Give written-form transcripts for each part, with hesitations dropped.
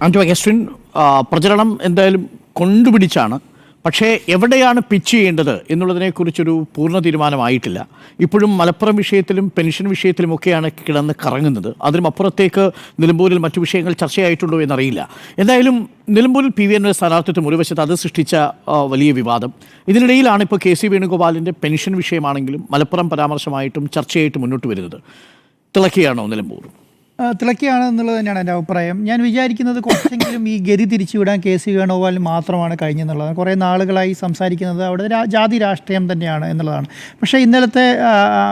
Anto Augustine, പ്രചരണം എന്തായാലും കൊണ്ടുപിടിച്ചാണ്. പക്ഷേ എവിടെയാണ് പിച്ച് ചെയ്യേണ്ടത് എന്നുള്ളതിനെക്കുറിച്ചൊരു പൂർണ്ണ തീരുമാനമായിട്ടില്ല. ഇപ്പോഴും മലപ്പുറം വിഷയത്തിലും പെൻഷൻ വിഷയത്തിലുമൊക്കെയാണ് കിടന്ന് കറങ്ങുന്നത്. അതിനുമപ്പുറത്തേക്ക് നിലമ്പൂരിൽ മറ്റു വിഷയങ്ങൾ ചർച്ചയായിട്ടുണ്ടോ എന്നറിയില്ല. എന്തായാലും നിലമ്പൂരിൽ PVNമാരുടെ സ്ഥാനാർത്ഥിത്വം ഒരു വശത്ത് അത് സൃഷ്ടിച്ച വലിയ വിവാദം. ഇതിനിടയിലാണ് ഇപ്പോൾ KC വേണുഗോപാലിൻ്റെ പെൻഷൻ വിഷയമാണെങ്കിലും മലപ്പുറം പരാമർശമായിട്ടും ചർച്ചയായിട്ട് മുന്നോട്ട് വരുന്നത്. തിളക്കിയാണോ നിലമ്പൂർ? തിളക്കിയാണ് എന്നുള്ളത് തന്നെയാണ് എൻ്റെ അഭിപ്രായം. ഞാൻ വിചാരിക്കുന്നത് കുറച്ചെങ്കിലും ഈ ഗതി തിരിച്ചുവിടാൻ KC വേണുഗോപാലിന് മാത്രമാണ് കഴിഞ്ഞെന്നുള്ളതാണ്. കുറേ നാളുകളായി സംസാരിക്കുന്നത് അവിടെ ജാതി രാഷ്ട്രീയം തന്നെയാണ് എന്നുള്ളതാണ്. പക്ഷേ ഇന്നലത്തെ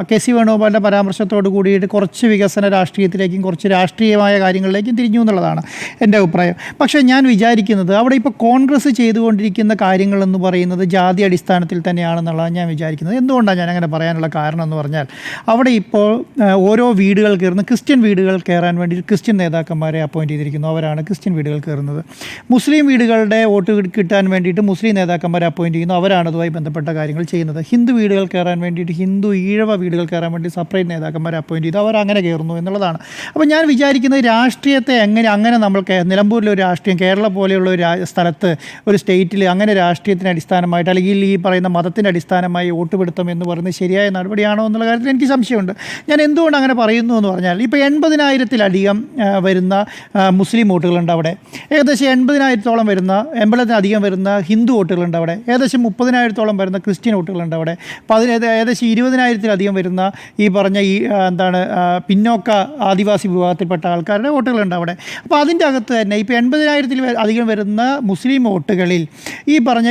KC വേണുഗോപാലിൻ്റെ പരാമർശത്തോട് കൂടിയിട്ട് കുറച്ച് വികസന രാഷ്ട്രീയത്തിലേക്കും കുറച്ച് രാഷ്ട്രീയമായ കാര്യങ്ങളിലേക്കും തിരിഞ്ഞു എന്നുള്ളതാണ് എൻ്റെ അഭിപ്രായം. പക്ഷേ ഞാൻ വിചാരിക്കുന്നത് അവിടെ ഇപ്പോൾ കോൺഗ്രസ് ചെയ്തുകൊണ്ടിരിക്കുന്ന കാര്യങ്ങളെന്ന് പറയുന്നത് ജാതി അടിസ്ഥാനത്തിൽ തന്നെയാണെന്നുള്ളതാണ് ഞാൻ വിചാരിക്കുന്നത്. എന്തുകൊണ്ടാണ് ഞാൻ അങ്ങനെ പറയാനുള്ള കാരണം എന്ന് പറഞ്ഞാൽ, അവിടെ ഇപ്പോൾ ഓരോ വീടുകൾ കയറുന്ന ക്രിസ്ത്യൻ വീടുകൾ കയറാൻ വേണ്ടി ക്രിസ്ത്യൻ നേതാക്കന്മാരെ അപ്പോയിൻറ്റ് ചെയ്തിരിക്കുന്നു. അവരാണ് ക്രിസ്ത്യൻ വീടുകൾ കയറുന്നത്. മുസ്ലിം വീടുകളുടെ വോട്ട് കിട്ടാൻ വേണ്ടിയിട്ട് മുസ്ലിം നേതാക്കന്മാരെ അപ്പോയിൻറ്റ് ചെയ്യുന്നു. അവരാണ് അതുമായി ബന്ധപ്പെട്ട കാര്യങ്ങൾ ചെയ്യുന്നത്. ഹിന്ദു വീടുകൾ കയറാൻ വേണ്ടിയിട്ട് ഹിന്ദു ഈഴവ വീടുകൾ കയറാൻ വേണ്ടി സെപ്പറേറ്റ് നേതാക്കന്മാരെ അപ്പോയിൻറ്റ് ചെയ്തു. അവരങ്ങനെ കയറുന്നു എന്നുള്ളതാണ്. അപ്പോൾ ഞാൻ വിചാരിക്കുന്നത് രാഷ്ട്രീയത്തെ അങ്ങനെ നമ്മൾ നിലമ്പൂരിലൊരു രാഷ്ട്രീയം, കേരളം പോലെയുള്ള ഒരു സ്ഥലത്ത്, ഒരു സ്റ്റേറ്റിൽ അങ്ങനെ രാഷ്ട്രീയത്തിന് അടിസ്ഥാനമായിട്ട് അല്ലെങ്കിൽ ഈ പറയുന്ന മതത്തിൻ്റെ അടിസ്ഥാനമായി വോട്ട് പിടുത്തം എന്ന് പറയുന്നത് ശരിയായ നടപടിയാണോ എന്നുള്ള കാര്യത്തിൽ എനിക്ക് സംശയമുണ്ട്. ഞാൻ എന്തുകൊണ്ട് അങ്ങനെ പറയുന്നു എന്ന് പറഞ്ഞാൽ, ഇപ്പോൾ 80,000-ലധികം വരുന്ന മുസ്ലിം വോട്ടുകളുണ്ട് അവിടെ. ഏകദേശം 80,000-ഓളം വരുന്ന ഹിന്ദു വോട്ടുകളുണ്ട് അവിടെ. ഏകദേശം 30,000-ഓളം വരുന്ന ക്രിസ്ത്യൻ വോട്ടുകളുണ്ട് അവിടെ. ഏകദേശം 20,000-ലധികം വരുന്ന ഈ പറഞ്ഞ പിന്നോക്ക ആദിവാസി വിഭാഗത്തിൽപ്പെട്ട ആൾക്കാരുടെ വോട്ടുകളുണ്ട് അവിടെ. അപ്പോൾ അതിൻ്റെ അകത്ത് തന്നെ ഇപ്പോൾ 80,000-ലധികം വരുന്ന മുസ്ലിം വോട്ടുകളിൽ ഈ പറഞ്ഞ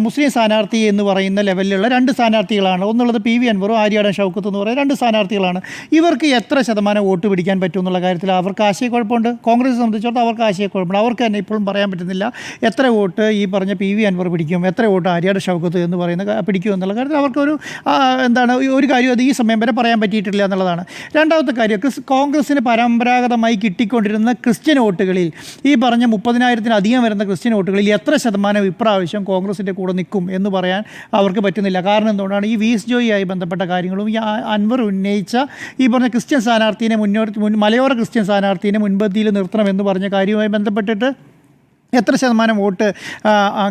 മുസ്ലിം സ്ഥാനാർത്ഥി എന്ന് പറയുന്ന ലെവലിലുള്ള 2 സ്ഥാനാർത്ഥികളാണ്. ഒന്നുള്ളത് PV അൻവറും ആര്യാടൻ ഷൗക്കത്ത് എന്ന് പറയുന്ന 2 സ്ഥാനാർത്ഥികളാണ്. ഇവർക്ക് എത്ര ശതമാനം വോട്ട് പിടിക്കാൻ പറ്റും എന്നുള്ള കാര്യത്തിൽ അവർക്ക് ആശയക്കുഴപ്പമുണ്ട്. കോൺഗ്രസ് സംബന്ധിച്ചിടത്തോളം അവർക്ക് ആശയക്കുഴപ്പമുണ്ട്. അവർക്ക് തന്നെ ഇപ്പോഴും പറയാൻ പറ്റുന്നില്ല എത്ര വോട്ട് ഈ പറഞ്ഞ PV അൻവർ പിടിക്കും, എത്ര വോട്ട് ആര്യാടൻ ഷൗക്കത്ത് എന്ന് പറയുന്ന പിടിക്കും എന്നുള്ള കാര്യത്തിൽ അവർക്കൊരു ഒരു കാര്യം അത് ഈ സമയം വരെ പറയാൻ പറ്റിയിട്ടില്ല എന്നുള്ളതാണ്. രണ്ടാമത്തെ കാര്യം, കോൺഗ്രസ്സിന് പരമ്പരാഗതമായി കിട്ടിക്കൊണ്ടിരുന്ന ക്രിസ്ത്യൻ വോട്ടുകളിൽ ഈ പറഞ്ഞ 30,000-ലധികം വരുന്ന ക്രിസ്ത്യൻ വോട്ടുകളിൽ എത്ര ശതമാനം ഇപ്രാവശ്യം കോൺഗ്രസിൻ്റെ കൂടെ നിൽക്കും എന്ന് പറയാൻ അവർക്ക് പറ്റുന്നില്ല. കാരണം എന്തുകൊണ്ടാണ്, ഈ VS ജോയിയായി ബന്ധപ്പെട്ട കാര്യങ്ങളും ഈ അൻവർ ഉന്നയിച്ച ഈ പറഞ്ഞ ക്രിസ്ത്യൻ സ്ഥാനാർത്ഥിനെ മലയോര ക്രിസ്ത്യൻ സ്ഥാനാർത്ഥിനെ മുൻപന്തിയിൽ നിർത്തണമെന്ന് പറഞ്ഞ കാര്യവുമായി ബന്ധപ്പെട്ടിട്ട് എത്ര ശതമാനം വോട്ട്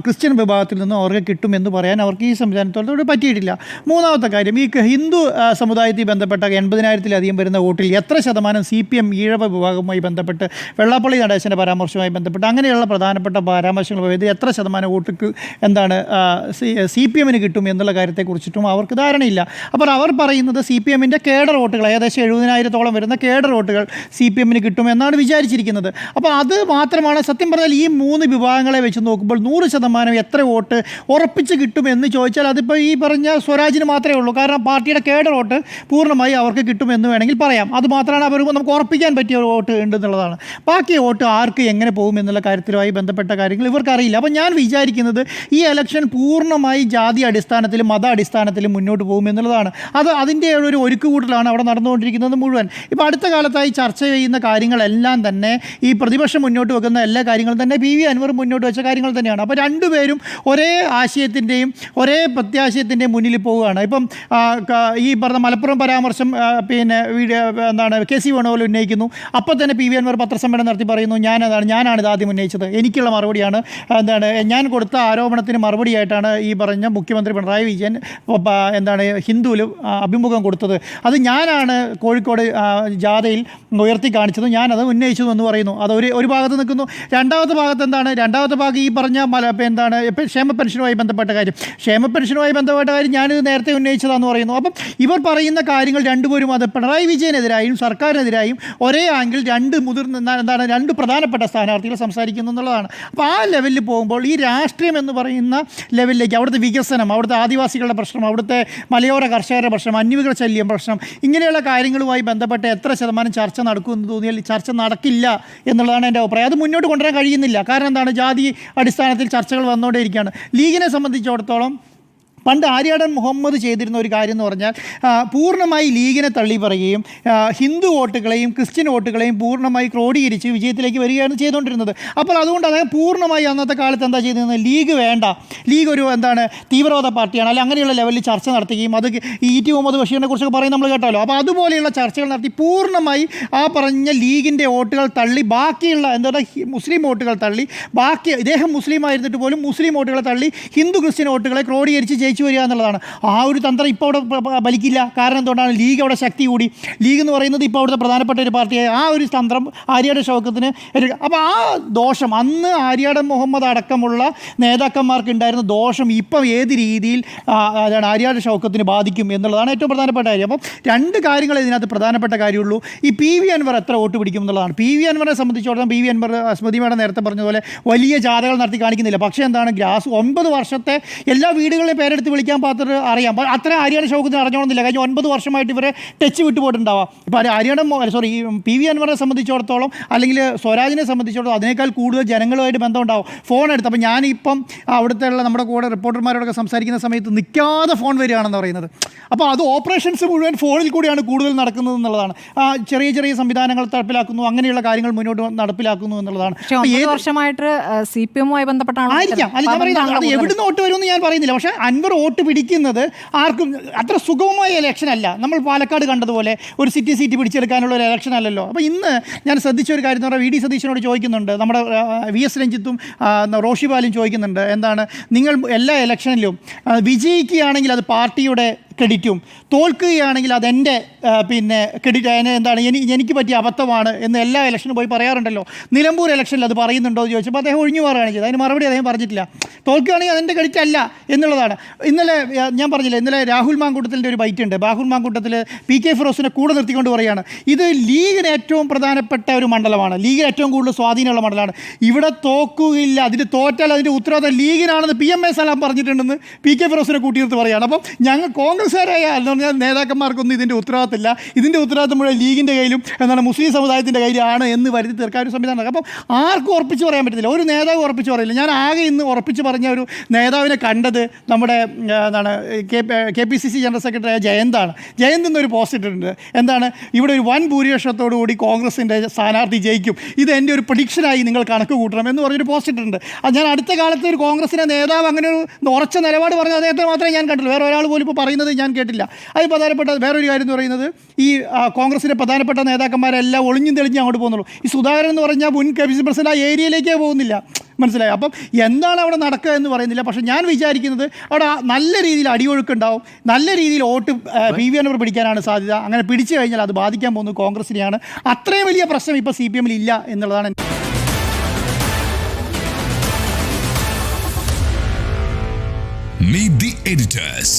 ക്രിസ്ത്യൻ വിഭാഗത്തിൽ നിന്നും അവർക്ക് കിട്ടുമെന്ന് പറയാൻ അവർക്ക് ഈ സംവിധാനത്തോട് പറ്റിയിട്ടില്ല. മൂന്നാമത്തെ കാര്യം, ഈ ഹിന്ദു സമുദായത്തിൽ ബന്ധപ്പെട്ട 80,000-ലധികം വരുന്ന വോട്ടിൽ എത്ര ശതമാനം CPM ഈഴവ വിഭാഗവുമായി ബന്ധപ്പെട്ട് വെള്ളാപ്പള്ളി നടേശൻ്റെ പരാമർശവുമായി ബന്ധപ്പെട്ട് അങ്ങനെയുള്ള പ്രധാനപ്പെട്ട പരാമർശങ്ങൾ പോയത് എത്ര ശതമാനം വോട്ട് CPM-ന് കിട്ടും എന്നുള്ള കാര്യത്തെക്കുറിച്ചിട്ടും അവർക്ക് ധാരണയില്ല. അപ്പോൾ അവർ പറയുന്നത് CPM-ൻ്റെ കേഡർ വോട്ടുകൾ ഏകദേശം 70,000-ഓളം വരുന്ന കേഡർ വോട്ടുകൾ CPM-ന് കിട്ടുമെന്നാണ് വിചാരിച്ചിരിക്കുന്നത്. അപ്പോൾ അത് മാത്രമാണ് സത്യം പറഞ്ഞാൽ ഈ 3 വിഭാഗങ്ങളെ വെച്ച് നോക്കുമ്പോൾ 100% എത്ര വോട്ട് ഉറപ്പിച്ച് കിട്ടുമെന്ന് ചോദിച്ചാൽ അതിപ്പോൾ ഈ പറഞ്ഞ സ്വരാജിന് മാത്രമേ ഉള്ളൂ. കാരണം പാർട്ടിയുടെ കേഡർ വോട്ട് പൂർണ്ണമായി അവർക്ക് കിട്ടുമെന്ന് വേണമെങ്കിൽ പറയാം. അത് മാത്രമാണ് നമുക്ക് ഉറപ്പിക്കാൻ പറ്റിയ വോട്ട് ഉണ്ടെന്നുള്ളതാണ്. ബാക്കി വോട്ട് ആർക്ക് എങ്ങനെ പോകും എന്നുള്ള കാര്യത്തിലുമായി ബന്ധപ്പെട്ട കാര്യങ്ങൾ ഇവർക്കറിയില്ല. അപ്പോൾ ഞാൻ വിചാരിക്കുന്നത് ഈ ഇലക്ഷൻ പൂർണ്ണമായി ജാതി അടിസ്ഥാനത്തിലും മത അടിസ്ഥാനത്തിലും മുന്നോട്ട് പോകുമെന്നുള്ളതാണ്. അതിൻ്റെ ഒരു ഒരുക്കുകൂട്ടലാണ് അവിടെ നടന്നുകൊണ്ടിരിക്കുന്നത് മുഴുവൻ. ഇപ്പോൾ അടുത്ത കാലത്തായി ചർച്ച ചെയ്യുന്ന കാര്യങ്ങളെല്ലാം തന്നെ ഈ പ്രതിപക്ഷം മുന്നോട്ട് വെക്കുന്ന എല്ലാ കാര്യങ്ങളും തന്നെ PV അൻവർ മുന്നോട്ട് വെച്ച കാര്യങ്ങൾ തന്നെയാണ്. അപ്പോൾ രണ്ടുപേരും ഒരേ ആശയത്തിൻ്റെയും ഒരേ പ്രത്യാശയത്തിൻ്റെയും മുന്നിൽ പോവുകയാണ്. ഇപ്പം ഈ പറഞ്ഞ മലപ്പുറം പരാമർശം KC വേണുഗോപാൽ ഉന്നയിക്കുന്നു. അപ്പോൾ തന്നെ PV അൻവർ പത്രസമ്മേളനം നടത്തി പറയുന്നു ഞാനാണ് ഇത് ആദ്യം ഉന്നയിച്ചത്, എനിക്കുള്ള മറുപടിയാണ് ഞാൻ കൊടുത്ത ആരോപണത്തിന് മറുപടിയായിട്ടാണ് ഈ പറഞ്ഞ മുഖ്യമന്ത്രി പിണറായി വിജയൻ ഹിന്ദുവിൽ അഭിമുഖം കൊടുത്തത്, അത് ഞാനാണ് കോഴിക്കോട് ജാഥയിൽ ഉയർത്തി കാണിച്ചത്, ഞാനത് ഉന്നയിച്ചത് എന്ന് പറയുന്നു. അത് ഒരു ഭാഗത്ത് നിൽക്കുന്നു. രണ്ടാമത്തെ ഭാഗത്ത് രണ്ടാമത്തെ ഭാഗം ഈ പറഞ്ഞ ക്ഷേമ പെൻഷനുമായി ബന്ധപ്പെട്ട കാര്യം ഞാനിത് നേരത്തെ ഉന്നയിച്ചതാണെന്ന് പറയുന്നു. അപ്പം ഇവർ പറയുന്ന കാര്യങ്ങൾ രണ്ടുപേരും അത് പിണറായി വിജയനെതിരായും സർക്കാരിനെതിരായും ഒരേ ആംഗിൾ രണ്ട് പ്രധാനപ്പെട്ട സ്ഥാനാർത്ഥികൾ സംസാരിക്കുന്നു എന്നുള്ളതാണ്. അപ്പോൾ ആ ലെവലിൽ പോകുമ്പോൾ ഈ രാഷ്ട്രീയം എന്ന് പറയുന്ന ലെവലിലേക്ക് അവിടുത്തെ വികസനം, അവിടുത്തെ ആദിവാസികളുടെ പ്രശ്നം, അവിടുത്തെ മലയോര കർഷകരുടെ പ്രശ്നം, അന്യവികൃത ശല്യം പ്രശ്നം, ഇങ്ങനെയുള്ള കാര്യങ്ങളുമായി ബന്ധപ്പെട്ട് എത്ര ശതമാനം ചർച്ച നടക്കുമെന്ന് തോന്നിയാൽ ചർച്ച നടക്കില്ല എന്നുള്ളതാണ് എൻ്റെ അഭിപ്രായം. അത് മുന്നോട്ട് കൊണ്ടുവരാൻ കഴിയുന്നില്ല. കാരണം ജാതി അടിസ്ഥാനത്തിൽ ചർച്ചകൾ വന്നുകൊണ്ടേയിരിക്കുകയാണ്. ലീഗിനെ സംബന്ധിച്ചിടത്തോളം പണ്ട് ആര്യാടൻ മുഹമ്മദ് ചെയ്തിരുന്ന ഒരു കാര്യം എന്ന് പറഞ്ഞാൽ പൂർണ്ണമായി ലീഗിനെ തള്ളി പറയുകയും ഹിന്ദു വോട്ടുകളെയും ക്രിസ്ത്യൻ വോട്ടുകളെയും പൂർണ്ണമായി ക്രോഡീകരിച്ച് വിജയത്തിലേക്ക് വരികയാണ് ചെയ്തുകൊണ്ടിരുന്നത്. അപ്പോൾ അതുകൊണ്ട് അദ്ദേഹം പൂർണ്ണമായി അന്നത്തെ കാലത്ത് എന്താ ചെയ്തിരുന്നത്, ലീഗ് വേണ്ട, ലീഗ് ഒരു തീവ്രവാദ പാർട്ടിയാണ്, അല്ലെങ്കിൽ അങ്ങനെയുള്ള ലെവലിൽ ചർച്ച നടത്തുകയും അത് ടി മുഹമ്മദ് ബഷീറിനെ കുറിച്ചൊക്കെ പറയും നമ്മൾ കേട്ടാലോ. അപ്പോൾ അതുപോലെയുള്ള ചർച്ചകൾ നടത്തി പൂർണ്ണമായി ആ പറഞ്ഞ ലീഗിൻ്റെ വോട്ടുകൾ തള്ളി ബാക്കിയുള്ള മുസ്ലിം വോട്ടുകൾ തള്ളി, ബാക്കി ഇദ്ദേഹം മുസ്ലിം ആയിരുന്നിട്ട് പോലും മുസ്ലിം വോട്ടുകളെ തള്ളി ഹിന്ദു ക്രിസ്ത്യൻ വോട്ടുകളെ ക്രോഡീകരിച്ച് ജയിച്ചു വരിക എന്നുള്ളതാണ്. ആ ഒരു തന്ത്രം ഇപ്പോൾ അവിടെ ഫലിക്കില്ല. കാരണം എന്തുകൊണ്ടാണ്, ലീഗ് അവിടെ ശക്തി കൂടി. ലീഗ് എന്ന് പറയുന്നത് ഇപ്പോൾ അവിടുത്തെ പ്രധാനപ്പെട്ട ഒരു പാർട്ടിയായ ആ ഒരു തന്ത്രം ആര്യാടൻ ഷൗക്കത്തിന്. അപ്പോൾ ആ ദോഷം അന്ന് ആര്യാടൻ മുഹമ്മദ് അടക്കമുള്ള നേതാക്കന്മാർക്ക് ഉണ്ടായിരുന്ന ദോഷം ഇപ്പം ഏത് രീതിയിൽ ആര്യാടൻ ഷൗക്കത്തിന് ബാധിക്കും എന്നുള്ളതാണ് ഏറ്റവും പ്രധാനപ്പെട്ട കാര്യം. അപ്പം രണ്ട് കാര്യങ്ങൾ ഇതിനകത്ത് പ്രധാനപ്പെട്ട കാര്യമുള്ളൂ. ഈ പി വി അൻവർ എത്ര വോട്ട് പിടിക്കും എന്നുള്ളതാണ്. പി വി അൻവറിനെ സംബന്ധിച്ചിടത്തോളം പി വി അൻവർ സ്മൃതി മേഡം നേരത്തെ പറഞ്ഞതുപോലെ വലിയ ജാഥകൾ നടത്തി കാണിക്കുന്നില്ല. പക്ഷേ 9 വർഷത്തെ എല്ലാ വീടുകളെയും പേരെടുത്ത് വിളിക്കാൻ പാത്ര അറിയാം. അത്ര ആര്യാടൻ ഷൗക്കത്തിന് അറിഞ്ഞോണമെന്നില്ല. കഴിഞ്ഞ 9 വർഷമായിട്ട് ഇവരെ ടച്ച് വിട്ടുപോയിട്ടുണ്ടാവാം. ഇപ്പോൾ പി വി അൻവറിനെ സംബന്ധിച്ചിടത്തോളം അല്ലെങ്കിൽ സ്വരാജിനെ സംബന്ധിച്ചിടത്തോളം അതിനേക്കാൾ കൂടുതൽ ജനങ്ങളുമായിട്ട് ബന്ധമുണ്ടാവും. ഫോൺ എടുത്ത് അപ്പോൾ ഞാനിപ്പം അവിടുത്തെ നമ്മുടെ കൂടെ റിപ്പോർട്ടർമാരോടൊക്കെ സംസാരിക്കുന്ന സമയത്ത് നിൽക്കാതെ ഫോൺ വരികയാണെന്ന് പറയുന്നത്. അപ്പോൾ അത് ഓപ്പറേഷൻസ് മുഴുവൻ ഫോണിൽ കൂടിയാണ് കൂടുതൽ നടക്കുന്നത് എന്നുള്ളതാണ്. ചെറിയ ചെറിയ സംവിധാനങ്ങൾ നടപ്പിലാക്കുന്നു, അങ്ങനെയുള്ള കാര്യങ്ങൾ മുന്നോട്ട് നടപ്പിലാക്കുന്നു എന്നുള്ളതാണ്. വർഷമായിട്ട് CPM-മായി ബന്ധപ്പെട്ടാണ് ആയിരിക്കാം. അല്ല, ഞാൻ പറയുന്നത് അത് എവിടുന്ന് വോട്ട് വരുമെന്ന് ഞാൻ പറയുന്നില്ല. പക്ഷേ അൻവർ വോട്ട് പിടിക്കുന്നത് ആർക്കും അത്ര സുഗമമായ ഇലക്ഷൻ അല്ല. നമ്മൾ പാലക്കാട് കണ്ടതുപോലെ ഒരു സീറ്റ് പിടിച്ചെടുക്കാനുള്ള ഒരു ഇലക്ഷൻ അല്ലല്ലോ. അപ്പോൾ ഇന്ന് ഞാൻ ശ്രദ്ധിച്ച ഒരു കാര്യം എന്ന് പറഞ്ഞാൽ VD സതീശനോട് ചോദിക്കുന്നുണ്ട്, നമ്മുടെ VS രഞ്ജിത്തും റോഷി ബാലും ചോദിക്കുന്നുണ്ട്, നിങ്ങൾ എല്ലാ ഇലക്ഷനിലും വിജയിക്കുകയാണെങ്കിൽ അത് പാർട്ടിയുടെ ക്രെഡിറ്റും തോൽക്കുകയാണെങ്കിൽ അതെൻ്റെ ക്രെഡിറ്റ് എനിക്ക് പറ്റിയ അബദ്ധമാണ് എന്ന് എല്ലാ ഇലക്ഷനും പോയി പറയാറുണ്ടല്ലോ. നിലമ്പൂർ ഇലക്ഷനിൽ അത് പറയുന്നുണ്ടോ എന്ന് ചോദിച്ചപ്പോൾ അദ്ദേഹം ഒഴിഞ്ഞു മാറുകയാണ് ചെയ്തത്. അതിന് മറുപടി അദ്ദേഹം പറഞ്ഞിട്ടില്ല. തോൽക്കുകയാണെങ്കിൽ അതെൻ്റെ ക്രെഡിറ്റ് അല്ല എന്നുള്ളതാണ്. ഇന്നലെ ഞാൻ പറഞ്ഞില്ല, ഇന്നലെ രാഹുൽ മാങ്കൂട്ടത്തിൻ്റെ ഒരു ബൈറ്റ് ഉണ്ട്. രാഹുൽ മാങ്കൂട്ടത്തിൽ PK ഫിറോസിനെ കൂടെ നിർത്തിക്കൊണ്ട് പറയുകയാണ്, ഇത് ലീഗിന് ഏറ്റവും പ്രധാനപ്പെട്ട ഒരു മണ്ഡലമാണ്, ലീഗിന് ഏറ്റവും കൂടുതൽ സ്വാധീനമുള്ള മണ്ഡലമാണ്, ഇവിടെ തോക്കുകയില്ല, അതിന് തോറ്റാൽ അതിൻ്റെ ഉത്തരവാദിത്തം ലീഗിനാണെന്ന് PMA സലാം പറഞ്ഞിട്ടുണ്ടെന്ന് PK ഫിറോസിനെ കൂട്ടിയെടുത്ത് പറയുകയാണ്. അപ്പം ഞങ്ങൾ കോൺഗ്രസ്സുകാരായ എന്ന് പറഞ്ഞാൽ നേതാക്കന്മാർക്കൊന്നും ഇതിൻ്റെ ഉത്തരവാദിത്തമില്ല, ഇതിൻ്റെ ഉത്തരവാദിത്തം മുഴുവൻ ലീഗിൻ്റെ കയ്യിലും മുസ്ലിം സമുദായത്തിൻ്റെ കയ്യിലാണ് എന്ന് വരുത്തി തീർക്കാൻ ഒരു സംവിധാനം. അപ്പം ആർക്കും ഉറപ്പിച്ച് പറയാൻ പറ്റത്തില്ല, ഒരു നേതാവ് ഉറപ്പിച്ച് പറയില്ല. ഞാൻ ആകെ ഇന്ന് ഉറപ്പിച്ച് പറഞ്ഞ ഒരു നേതാവിനെ കണ്ടത് നമ്മുടെ KPCC ജനറൽ സെക്രട്ടറിയായ ജയന്താണ്. ജയന്ത് എന്നൊരു പോസ്റ്റ് ഇട്ടിട്ടുണ്ട്. ഇവിടെ ഒരു വൻ ഭൂരിപക്ഷത്തോടു കൂടി കോൺഗ്രസിൻ്റെ സ്ഥാനാർത്ഥി ജയിക്കും, ഇത് എൻ്റെ ഒരു പ്രഡിക്ഷനായി നിങ്ങൾ കണക്ക് കൂട്ടണം എന്ന് പറഞ്ഞൊരു പോസ്റ്റ് ഇട്ടിട്ടുണ്ട്. അത് ഞാൻ അടുത്ത കാലത്ത് ഒരു കോൺഗ്രസിൻ്റെ നേതാവ് അങ്ങനെ ഒരു ഉറച്ച നിലപാട് പറഞ്ഞ അദ്ദേഹത്തെ മാത്രമേ ഞാൻ കണ്ടുള്ളൂ. വേറെ ഒരാൾ പോലും ഇപ്പോൾ പറയുന്നത് ഞാൻ കേട്ടില്ല. അത് പ്രധാനപ്പെട്ട വേറൊരു കാര്യം എന്ന് പറയുന്നത്, ഈ കോൺഗ്രസിൻ്റെ പ്രധാനപ്പെട്ട നേതാക്കന്മാരെല്ലാം ഒളിഞ്ഞും തെളിഞ്ഞ് അങ്ങോട്ട് പോകുന്നുള്ളൂ. ഈ സുധാകരൻ എന്ന് പറഞ്ഞാൽ മുൻ KPCC പ്രസിഡന്റ് ആ ഏരിയയിലേക്കേ പോകുന്നില്ല. മനസ്സിലായി. അപ്പം എന്താണ് അവിടെ നടക്കുക എന്ന് പറയുന്നില്ല. പക്ഷേ ഞാൻ വിചാരിക്കുന്നത് അവിടെ നല്ല രീതിയിൽ അടിയൊഴുക്കുണ്ടാവും, നല്ല രീതിയിൽ വോട്ട് PV അൻവർ പിടിക്കാനാണ് സാധ്യത. അങ്ങനെ പിടിച്ചു കഴിഞ്ഞാൽ അത് ബാധിക്കാൻ പോകുന്നത് കോൺഗ്രസിനെയാണ്. അത്രയും വലിയ പ്രശ്നം ഇപ്പോൾ CPM-ൽ ഇല്ല എന്നുള്ളതാണ്. Meet the editors.